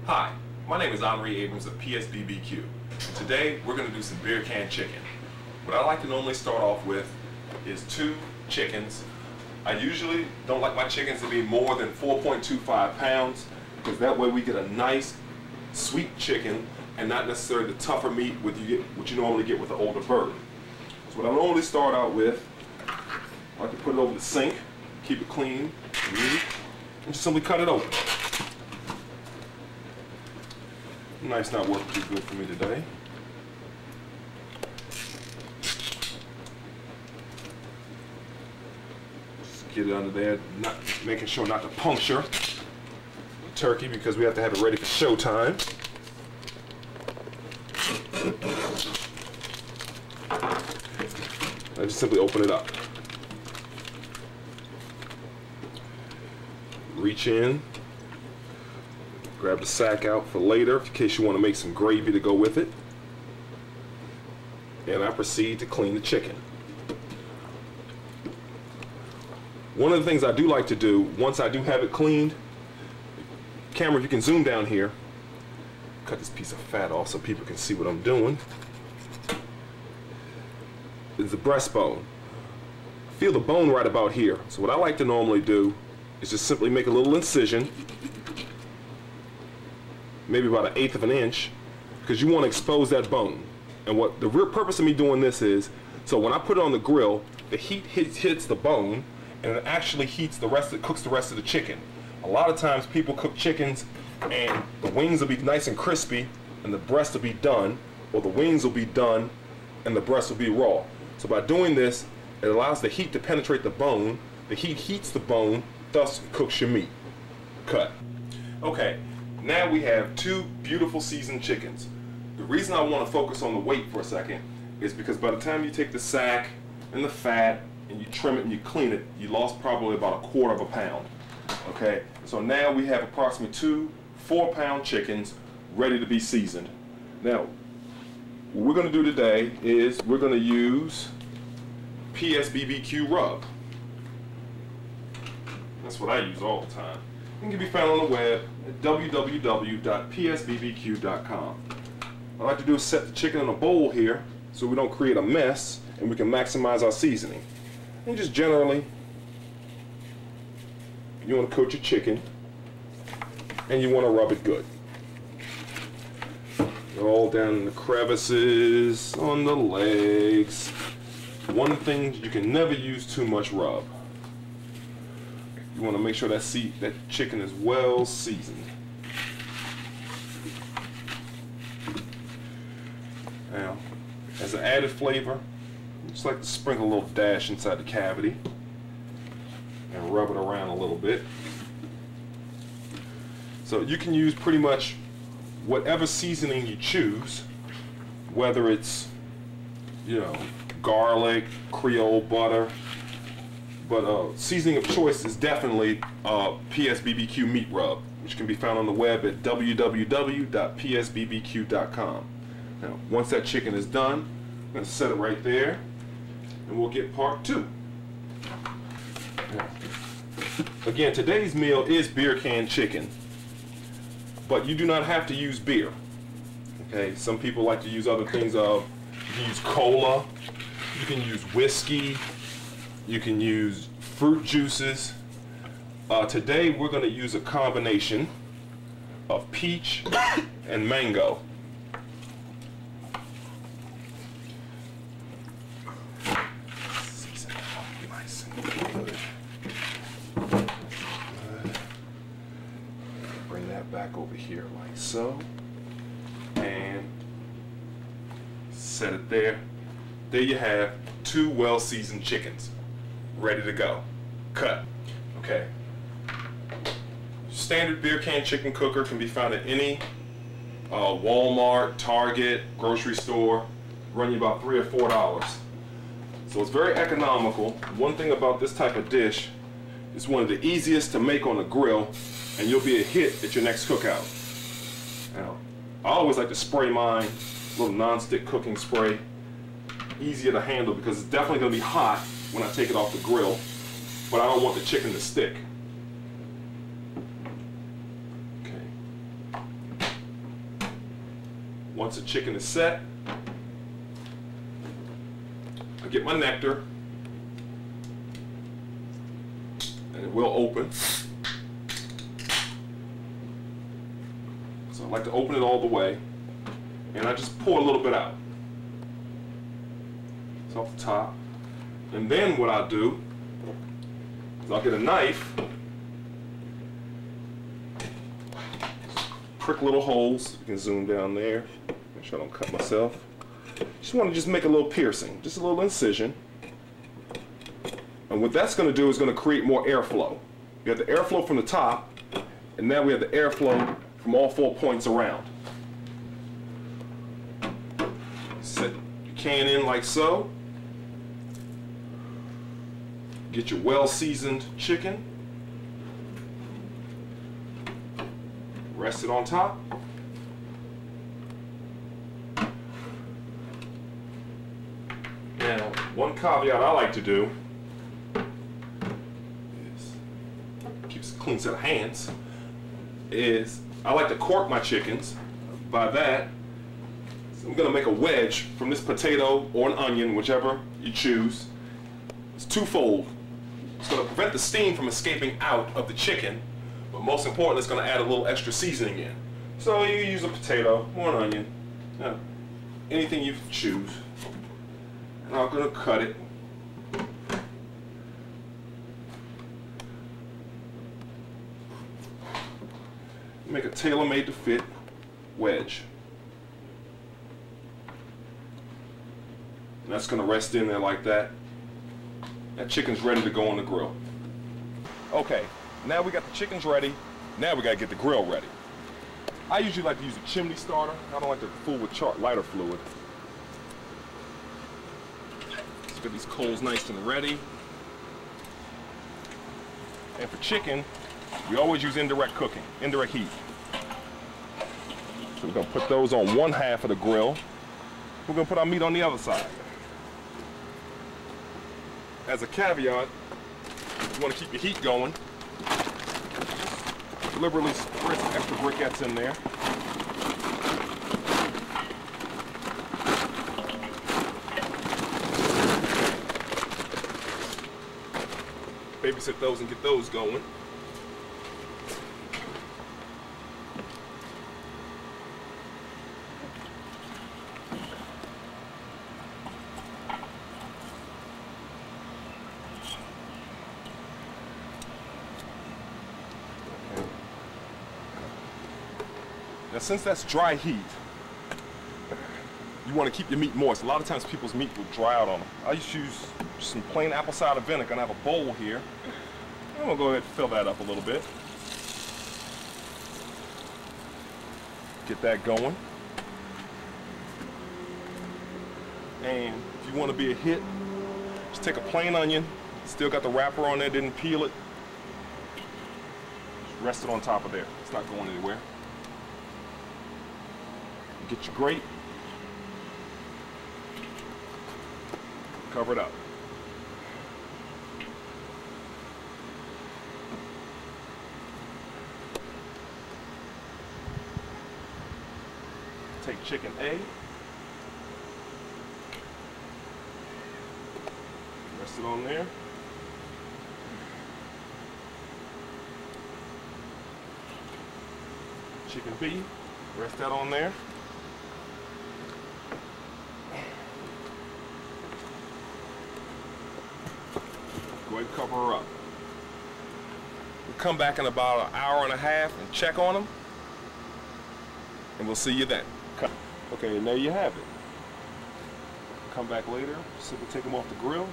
Hi, my name is Henri Abrams of PSBBQ. Today we're going to do some beer can chicken. What I like to normally start off with is 2 chickens. I usually don't like my chickens to be more than 4.25 pounds because that way we get a nice sweet chicken and not necessarily the tougher meat what you normally get with an older bird. So what I normally start out with, I like to put it over the sink, keep it clean, and just simply cut it open. Knife's not working too good for me today. Just get it under there, making sure not to puncture the turkey because we have to have it ready for showtime. I just simply open it up. Reach in. Grab the sack out for later in case you want to make some gravy to go with it. And I proceed to clean the chicken. One of the things I do like to do, once I do have it cleaned, camera, if you can zoom down here, cut this piece of fat off so people can see what I'm doing, is the breastbone. Feel the bone right about here. So what I like to normally do is just simply make a little incision, maybe about 1/8 of an inch, because you want to expose that bone. And what the real purpose of me doing this is, so when I put it on the grill, the heat hits the bone, and it actually heats the rest, cooks the rest of the chicken. A lot of times people cook chickens, and the wings will be nice and crispy, and the breast will be done, or the wings will be done, and the breast will be raw. So by doing this, it allows the heat to penetrate the bone. The heat heats the bone, thus cooks your meat. Cut. Okay. Now we have 2 beautiful seasoned chickens. The reason I want to focus on the weight for a second is because by the time you take the sack and the fat and you trim it and you clean it, you lost probably about 1/4 pound. Okay, so now we have approximately 2 4-pound chickens ready to be seasoned. Now, what we're going to do today is we're going to use PSBBQ rub. That's what I use all the time. It can be found on the web at www.psbbq.com. What I like to do is set the chicken in a bowl here so we don't create a mess and we can maximize our seasoning. And just generally, you want to coat your chicken and you want to rub it good. All down in the crevices, on the legs. One thing, you can never use too much rub. You want to make sure that chicken is well seasoned. Now, as an added flavor, I just like to sprinkle a little dash inside the cavity and rub it around a little bit. So you can use pretty much whatever seasoning you choose, whether it's, garlic, Creole butter. But seasoning of choice is definitely PSBBQ meat rub, which can be found on the web at www.psbbq.com. Now, once that chicken is done, I'm going to set it right there, and we'll get part 2. Now, again, today's meal is beer can chicken, but you do not have to use beer. Okay, some people like to use other things. You can use cola, you can use whiskey. You can use fruit juices. Today we're going to use a combination of peach and mango. Season it up nice and good. Bring that back over here like so. And set it there. There you have 2 well-seasoned chickens. Ready to go. Cut. Okay. Standard beer can chicken cooker can be found at any Walmart, Target, grocery store. Run you about $3 or $4. So it's very economical. One thing about this type of dish, it's one of the easiest to make on the grill, and you'll be a hit at your next cookout. Now, I always like to spray mine, a little non-stick cooking spray. Easier to handle because it's definitely going to be hot when I take it off the grill, but I don't want the chicken to stick. Okay. Once the chicken is set, I get my nectar, and it will open. So I like to open it all the way, and I just pour a little bit out. It's off the top. And then what I'll do is I'll get a knife, prick little holes. You can zoom down there, make sure I don't cut myself. Just want to just make a little piercing, just a little incision. And what that's going to do is going to create more airflow. We have the airflow from the top, and now we have the airflow from all 4 points around. Set your can in like so. Get your well-seasoned chicken. Rest it on top. Now, one caveat I like to do is, keeps a clean set of hands, is I like to cork my chickens. By that, I'm going to make a wedge from this potato or an onion, whichever you choose. It's twofold. It's going to prevent the steam from escaping out of the chicken, but most important, it's going to add a little extra seasoning in. So you use a potato or an onion, anything you choose. And I'm going to cut it. Make a tailor-made to fit wedge. And that's going to rest in there like that. That chicken's ready to go on the grill. Okay, now we got the chickens ready. Now we got to get the grill ready. I usually like to use a chimney starter. I don't like to fool with lighter fluid. Let's get these coals nice and ready. And for chicken, we always use indirect cooking, indirect heat. So we're going to put those on one half of the grill. We're going to put our meat on the other side. As a caveat, you want to keep your heat going. Deliberately spread some extra briquettes in there. Babysit those and get those going. Now, since that's dry heat, you want to keep your meat moist. A lot of times people's meat will dry out on them. I just use some plain apple cider vinegar, and I have a bowl here. I'm going to go ahead and fill that up a little bit. Get that going. And if you want to be a hit, just take a plain onion, still got the wrapper on there, didn't peel it. Just rest it on top of there. It's not going anywhere. Get your grate, cover it up. Take chicken A, rest it on there. Chicken B, rest that on there. Go ahead and cover her up. We'll come back in about an hour and a half and check on them, and we'll see you then. Okay, and there you have it. Come back later, simply take them off the grill.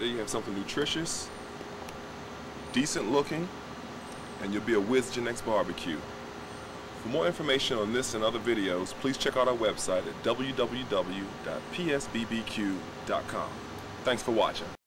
There you have something nutritious, decent looking, and you'll be a whiz at your next barbecue. For more information on this and other videos, please check out our website at www.psbbq.com. Thanks for watching.